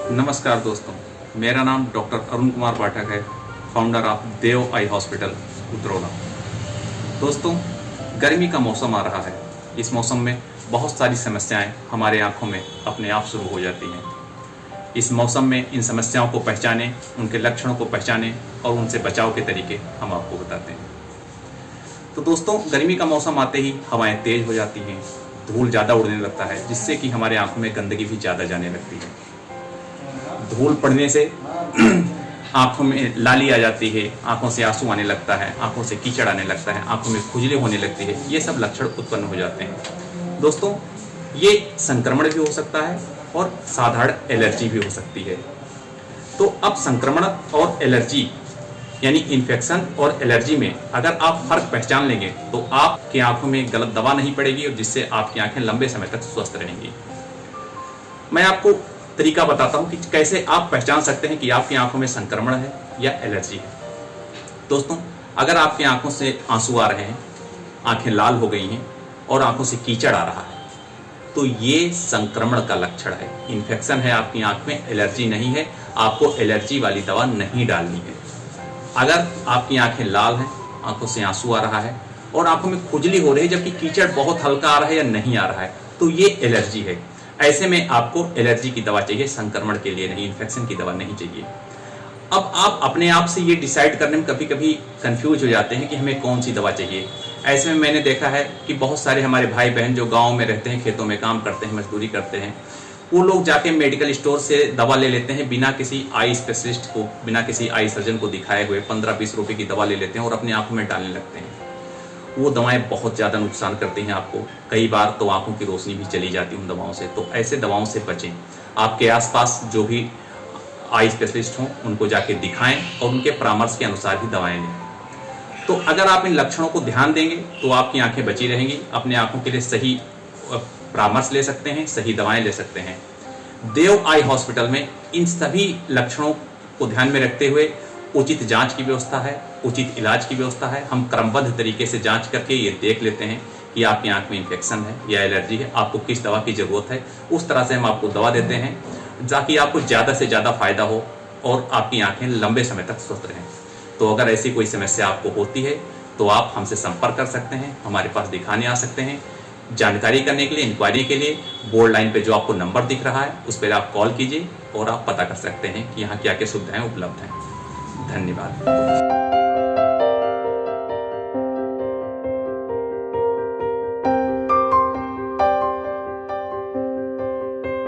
नमस्कार दोस्तों, मेरा नाम डॉक्टर अरुण कुमार पाठक है, founder of Dev eye hospital Utraula. दोस्तों, गर्मी का मौसम आ रहा है। इस मौसम में बहुत सारी समस्याएं हमारे आंखों में अपने आप शुरू हो जाती हैं। इस मौसम में इन समस्याओं को पहचानें, उनके लक्षणों को पहचानें और उनसे बचाव के तरीके हम आपको बताते हैं। तो दोस्तों, गर्मी का मौसम आते ही हवाएं तेज हो जाती हैं, धूल ज़्यादा उड़ने लगता है, जिससे कि हमारे आंखों में गंदगी भी ज़्यादा जाने लगती है। धूल पड़ने से आंखों में लाली आ जाती है, आंखों से आंसू आने लगता है, आंखों से कीचड़ आने लगता है, आंखों में खुजली होने लगती है। ये सब लक्षण उत्पन्न हो जाते हैं। दोस्तों, ये संक्रमण भी हो सकता है और साधारण एलर्जी भी हो सकती है। तो अब संक्रमण और एलर्जी यानी इन्फेक्शन और एलर्जी में अगर आप फर्क पहचान लेंगे तो आपकी आंखों में गलत दवा नहीं पड़ेगी और जिससे आपकी आंखें लंबे समय तक स्वस्थ रहेंगी। मैं आपको तरीका बताता हूं कि कैसे आप पहचान सकते हैं कि आपकी आंखों में संक्रमण है या एलर्जी है। दोस्तों, अगर आपकी आंखों से आंसू आ रहे हैं, आंखें लाल हो गई हैं और आंखों से कीचड़ आ रहा है, तो ये संक्रमण का लक्षण है। इन्फेक्शन है आपकी आंख में, एलर्जी नहीं है। आपको एलर्जी वाली दवा नहीं डालनी है। अगर आपकी आंखें लाल हैं, आंखों से आंसू आ रहा है और आंखों में खुजली हो रही है जबकि कीचड़ बहुत हल्का आ रहा है या नहीं आ रहा है, तो ये एलर्जी है। ऐसे में आपको एलर्जी की दवा चाहिए, संक्रमण के लिए नहीं, इन्फेक्शन की दवा नहीं चाहिए। अब आप अपने आप से ये डिसाइड करने में कभी कभी कंफ्यूज हो जाते हैं कि हमें कौन सी दवा चाहिए। ऐसे में मैंने देखा है कि बहुत सारे हमारे भाई बहन जो गाँव में रहते हैं, खेतों में काम करते हैं, मजदूरी करते हैं, वो लोग जाके मेडिकल स्टोर से दवा ले लेते हैं बिना किसी आई स्पेशलिस्ट को, बिना किसी आई सर्जन को दिखाए हुए 15-20 रुपए की दवा ले लेते हैं और अपनी आंखों में डालने लगते हैं। वो दवाएं बहुत ज़्यादा नुकसान करती हैं आपको। कई बार तो आंखों की रोशनी भी चली जाती है उन दवाओं से। तो ऐसे दवाओं से बचें। आपके आसपास जो भी आई स्पेशलिस्ट हों उनको जाके दिखाएं और उनके परामर्श के अनुसार ही दवाएं लें। तो अगर आप इन लक्षणों को ध्यान देंगे तो आपकी आंखें बची रहेंगी। अपने आंखों के लिए सही परामर्श ले सकते हैं, सही दवाएं ले सकते हैं। देव आई हॉस्पिटल में इन सभी लक्षणों को ध्यान में रखते हुए उचित जांच की व्यवस्था है, उचित इलाज की व्यवस्था है। हम क्रमबद्ध तरीके से जांच करके ये देख लेते हैं कि आपकी आंख में इन्फेक्शन है या एलर्जी है, आपको किस दवा की ज़रूरत है। उस तरह से हम आपको दवा देते हैं ताकि आपको ज़्यादा से ज़्यादा फायदा हो और आपकी आंखें लंबे समय तक स्वस्थ रहें। तो अगर ऐसी कोई समस्या आपको होती है तो आप हमसे संपर्क कर सकते हैं, हमारे पास दिखाने आ सकते हैं। जानकारी करने के लिए, इंक्वायरी के लिए बोर्ड लाइन पे जो आपको नंबर दिख रहा है उस पर आप कॉल कीजिए और आप पता कर सकते हैं कि यहाँ क्या क्या सुविधाएं उपलब्ध हैं। धन्यवाद।